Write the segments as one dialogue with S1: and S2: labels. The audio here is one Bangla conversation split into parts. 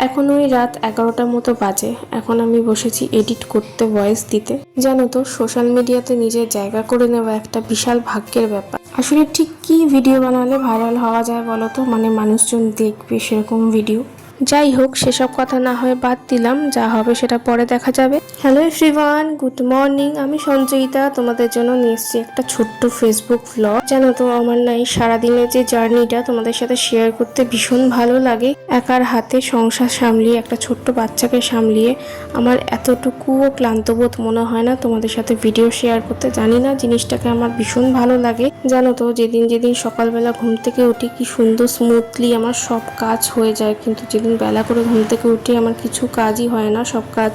S1: এখন ওই রাত 11টার মতো বাজে। এখন আমি বসেছি এডিট করতে, ভয়েস দিতে। জানো তো, সোশ্যাল মিডিয়াতে নিজের জায়গা করে নেওয়া একটা বিশাল ভাগ্যের ব্যাপার। আসলে ঠিক কি ভিডিও বানালে ভাইরাল হওয়া যায় বলো তো, মানে মানুষজন দেখবে সেরকম ভিডিও। যাই হোক, সেসব কথা না হয় বাদ দিলাম, যা হবে সেটা পরে দেখা যাবে। Hello everyone, good morning. আমি সঞ্চয়িতা, তোমাদের জন্য নিয়ে এসেছি একটা ছোট্ট ফেসবুক ভ্লগ। জানো তো, আমার না এই সারাদিনের যে জার্নিটা তোমাদের সাথে শেয়ার করতে ভীষণ ভালো লাগে। একার হাতে সংসার সামলিয়ে, একটা ছোট্ট বাচ্চাকে সামলিয়ে আমার এতটুকুও ক্লান্তবোধ মনে হয় না তোমাদের সাথে ভিডিও শেয়ার করতে। জানি না, জিনিসটাকে আমার ভীষণ ভালো লাগে। জানো তো, যেদিন যেদিন সকালবেলা ঘুম থেকে উঠি কি সুন্দর স্মুথলি আমার সব কাজ হয়ে যায়, কিন্তু যেদিন বেলা করে ঘুম থেকে উঠে আমার কিছু কাজই হয় না, সব কাজ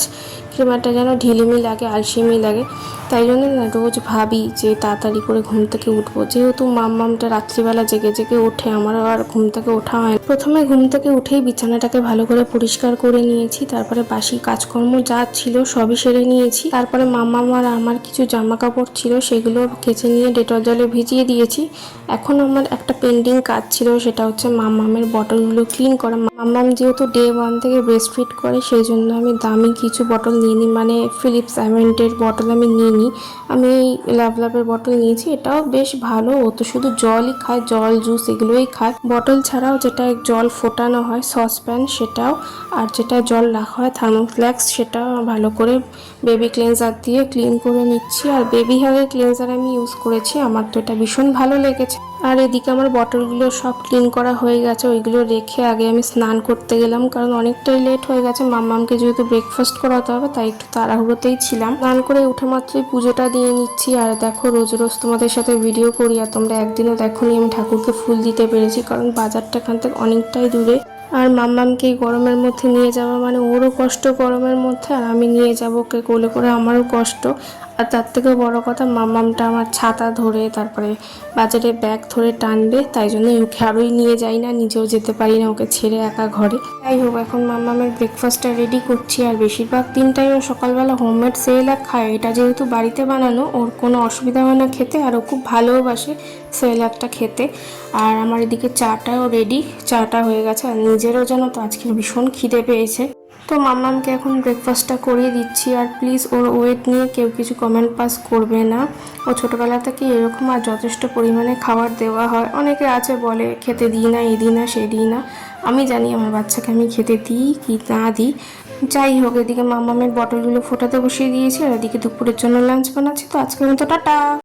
S1: কিরকম একটা যেন ঢিলিমি লাগে, আলসেমি লাগে। তাই জন্য না রোজ ভাবি যে তাড়াতাড়ি করে ঘুম থেকে উঠবো। যেহেতু মাম্মামটা রাত্রিবেলা জেগে জেগে ওঠে, আমারও আর ঘুম থেকে ওঠা হয় না। প্রথমে ঘুম থেকে উঠেই বিছানাটাকে ভালো করে পরিষ্কার করে নিয়েছি, তারপরে বাসি কাজকর্ম যা ছিল সবই সেরে নিয়েছি। তারপরে মাম্মাম আর আমার কিছু জামা কাপড় ছিল, সেগুলো কেচে নিয়ে ডেটল জলে ভিজিয়ে দিয়েছি। এখন আমার একটা পেন্ডিং কাজ ছিল, সেটা হচ্ছে মাম্মামের বটলগুলো ক্লিন করা। মাম্মাম যেহেতু ডে 1 থেকে ব্রেস্ট ফিড করে, সেই জন্য আমি দামি কিছু বটল নিয়ে নিই, মানে ফিলিপস অ্যাভেন্টের বটল আমি নিয়ে নিই। আমি লাভের বটল নিয়েছি, এটাও বেশ ভালো। ও তো শুধু জলই খায়, জল জুস এগুলোই খায়। বটল ছাড়াও যেটা জল ফোটানো হয় সসপ্যান, সেটাও, আর যেটা জল রাখা হয় থার্মোফ্ল্যাক্স, সেটাও ভালো করে বেবি ক্লিনজার দিয়ে ক্লিন করে নিচ্ছি। আর বেবি হেয়ারের ক্লিনজার আমি ইউজ করেছি, আমার তো এটা ভীষণ ভালো লেগেছে। আর এদিকে আমার বটলগুলো সব ক্লিন করা হয়ে গেছে, ওইগুলো রেখে আগে আমি স্নান করতে গেলাম, কারণ অনেকটাই লেট হয়ে গেছে। মাম্মামকে যেহেতু ব্রেকফাস্ট করাতে হবে, তাই একটু তাড়াহুড়োতেই ছিলাম। স্নান করে উঠে মাত্রই পুজোটা দিয়ে নিচ্ছি। আর দেখো, রোজ রোজ তোমাদের সাথে ভিডিও করি আর তোমরা একদিনও দেখোনি আমি ঠাকুরকে ফুল দিতে পেরেছি, কারণ বাজারটা এখান থেকে অনেকটাই দূরে। আর মাম্মামকে গরমের মধ্যে নিয়ে যাওয়া মানে ওরও কষ্ট গরমের মধ্যে, আর আমি নিয়ে যাবো ওকে কোলে করে, আমারও কষ্ট। আর তার থেকে বড় কথা, মাম্মামটা আমার ছাতা ধরে, তারপরে বাজারে ব্যাগ ধরে টানবে, তাই জন্য ওকে আরোই নিয়ে যাই না, নিজেও যেতে পারি না ওকে ছেড়ে একা ঘরে। যাই হোক, এখন মাম্মামের ব্রেকফাস্টটা রেডি করছি। আর বেশিরভাগ দিনটাই ও সকালবেলা হোমমেড সেরেলাক খায়। এটা যেহেতু বাড়িতে বানানো, ওর কোনো অসুবিধা হয় না খেতে, আর ও খুব ভালোবাসে সেরেলাকটা খেতে। আর আমার এদিকে চাটাও রেডি, চাটা হয়ে গেছে। আর নিজেরও জানো তো আজকে ভীষণ খিদে পেয়েছে, তো মাম্মামকে এখন ব্রেকফাস্টটা করিয়ে দিচ্ছি। আর প্লিজ ওর ওয়েট নিয়ে কেউ কিছু কমেন্ট পাস করবে না, ও ছোটোবেলা থেকে এরকম, আর যথেষ্ট পরিমাণে খাবার দেওয়া হয়। অনেকে আছে বলে খেতে দিই না, এই দিই না, সেই দিই না। আমি জানি আমার বাচ্চাকে আমি খেতে দিই কি না দিই। যাই হোক, এদিকে মাম্মামের বটলগুলো ফোটাতে বসিয়ে দিয়েছি, আর এদিকে দুপুরের জন্য লাঞ্চ বানাচ্ছি। তো আজকের মতো টাটা।